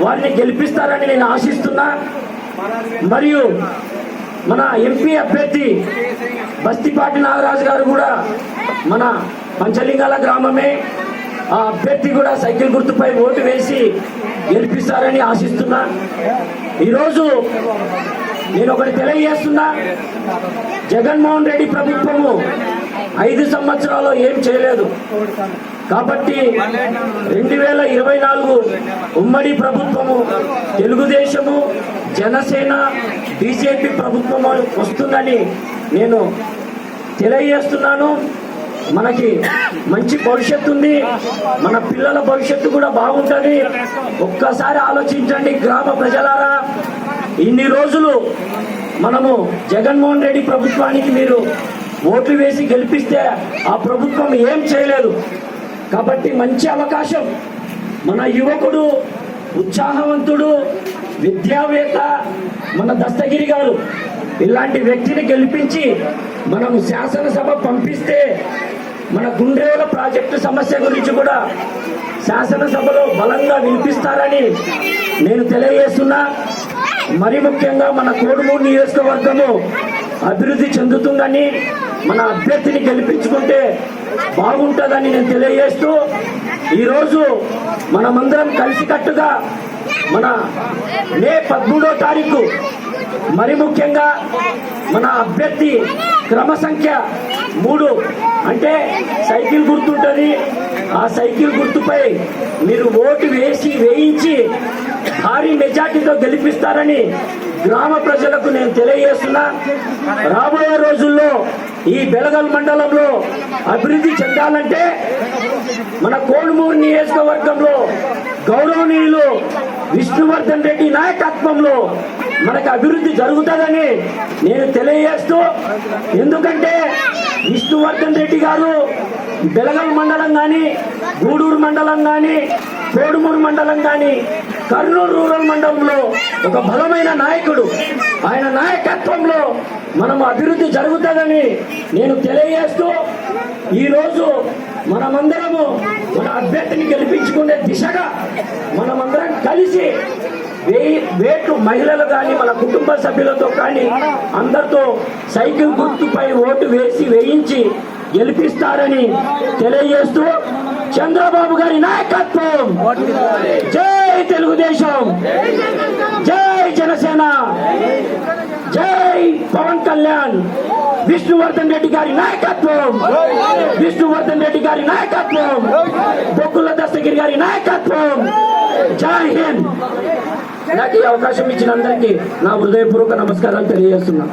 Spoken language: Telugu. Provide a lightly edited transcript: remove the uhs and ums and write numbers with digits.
వారిని గెలిపిస్తారని నేను ఆశిస్తున్నా. మరియు మన ఎంపీ అభ్యర్థి బస్తిపాటి నాగరాజు గారు కూడా మన పంచలింగాల గ్రామమే. ఆ అభ్యర్థి కూడా సైకిల్ గుర్తుపై ఓటు వేసి గెలిపిస్తారని ఆశిస్తున్నా. ఈరోజు నేను ఒకటి తెలియజేస్తున్నా, జగన్మోహన్ రెడ్డి ప్రభుత్వము 5 సంవత్సరాల్లో ఏం చేయలేదు. కాబట్టి 2024 ఉమ్మడి ప్రభుత్వము తెలుగుదేశము, జనసేన, బీజేపీ ప్రభుత్వము వస్తుందని నేను తెలియజేస్తున్నాను. మనకి మంచి భవిష్యత్తు ఉంది, మన పిల్లల భవిష్యత్తు కూడా బాగుంటుంది. ఒక్కసారి ఆలోచించండి గ్రామ ప్రజలారా. ఇన్ని రోజులు మనము జగన్మోహన్ రెడ్డి ప్రభుత్వానికి మీరు ఓట్లు వేసి గెలిపిస్తే ఆ ప్రభుత్వం ఏం చేయలేదు. కాబట్టి మంచి అవకాశం, మన యువకుడు, ఉత్సాహవంతుడు, విద్యావేత్త మన దస్తగిరి గారు ఇలాంటి వ్యక్తిని గెలిపించి మనము శాసనసభ పంపిస్తే మన గుండ్రేవుల ప్రాజెక్టు సమస్య గురించి కూడా శాసనసభలో బలంగా వినిపిస్తారని నేను తెలియజేస్తున్నా. మరి ముఖ్యంగా మన కోడుమూరు నియోజకవర్గము అభివృద్ధి చెందుతుందని, మన అభ్యర్థిని గెలిపించుకుంటే బాగుంటుందని నేను తెలియజేస్తూ, ఈరోజు మనమందరం కలిసికట్టుగా మన మే 13వ తారీఖు మరి ముఖ్యంగా మన అభ్యర్థి క్రమ సంఖ్య 3 అంటే సైకిల్ గుర్తుంటుంది. ఆ సైకిల్ గుర్తుపై మీరు ఓటు వేయించి భారీ మెజార్టీతో గెలిపిస్తారని గ్రామ ప్రజలకు నేను తెలియజేస్తున్నా. రాబోయే రోజుల్లో ఈ బెళగల్ మండలంలో అభివృద్ధి చెందాలంటే మన కోడుమూరు నియోజకవర్గంలో గౌరవనీయులు విష్ణువర్ధన్ రెడ్డి నాయకత్వంలో మనకు అభివృద్ధి జరుగుతుందని నేను తెలియజేస్తూ, ఎందుకంటే విష్ణువర్ధన్ రెడ్డి గారు బెళగల్ మండలం కానీ, గూడూరు మండలం కానీ, కోడుమూరు మండలం కానీ, కర్నూలు రూరల్ మండలంలో ఒక బలమైన నాయకుడు. ఆయన నాయకత్వంలో మనము అభివృద్ధి జరుగుతుందని నేను తెలియజేస్తూ, ఈరోజు మనమందరము మన అభ్యర్థిని గెలిపించుకునే దిశగా మనమందరం కలిసి వేట్లు మహిళలు కానీ, మన కుటుంబ సభ్యులతో కానీ అందరితో సైకిల్ గుర్తుపై ఓటు వేయించి గెలిపిస్తారని తెలియజేస్తూ, చంద్రబాబు గారి నాయకత్వం, జై తెలుగుదేశం, జై జనసేన, జై పవన్ కళ్యాణ్, విష్ణువర్ధన్ రెడ్డి గారి నాయకత్వం, విష్ణువర్ధన్ రెడ్డి గారి నాయకత్వం, బొక్కుల దస్తగిరి గారి నాయకత్వం. జై హింద్. నాకు ఈ అవకాశం ఇచ్చిన అందరికీ నా హృదయపూర్వక నమస్కారాలు తెలియజేస్తున్నా.